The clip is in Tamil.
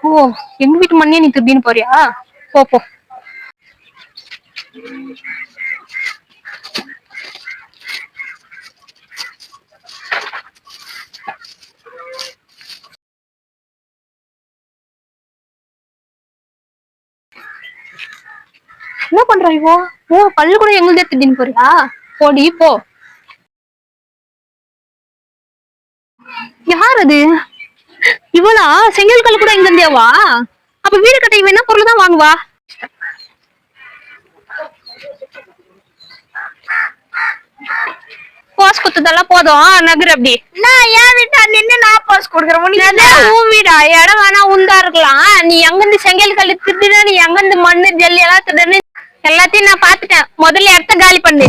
ஓ, எங்க வீட்டு மண்ணே நீ திருடின்னு போறியா? போ போ. என்ன பண்ற இவோ? ஓ, கல்லு கூட எங்களுதே திருடின்னு போறியா? போடி போ. யார் அது? இவளா? செங்கல் கல் கூட எங்க இருந்தேவா? அப்ப வீடு கட்ட இவ என்ன பொருள் தான் வாங்குவா? போஸ் குத்துதெல்லாம் போதும், நகர் அப்படி. நான் என் வீட்டா நின்னு நான் போஸ் கொடுக்குறேன். உன் வீடா? இடம் வேணா உண்டா இருக்கலாம். நீ எங்கிருந்து செங்கல் கல் திருடுன, நீ எங்கிருந்து மண்ணு ஜல்லி எல்லாம் திருடுன, எல்லாத்தையும் நான் பாத்துட்டேன். முதல்ல இடத்த காலி பண்ணு.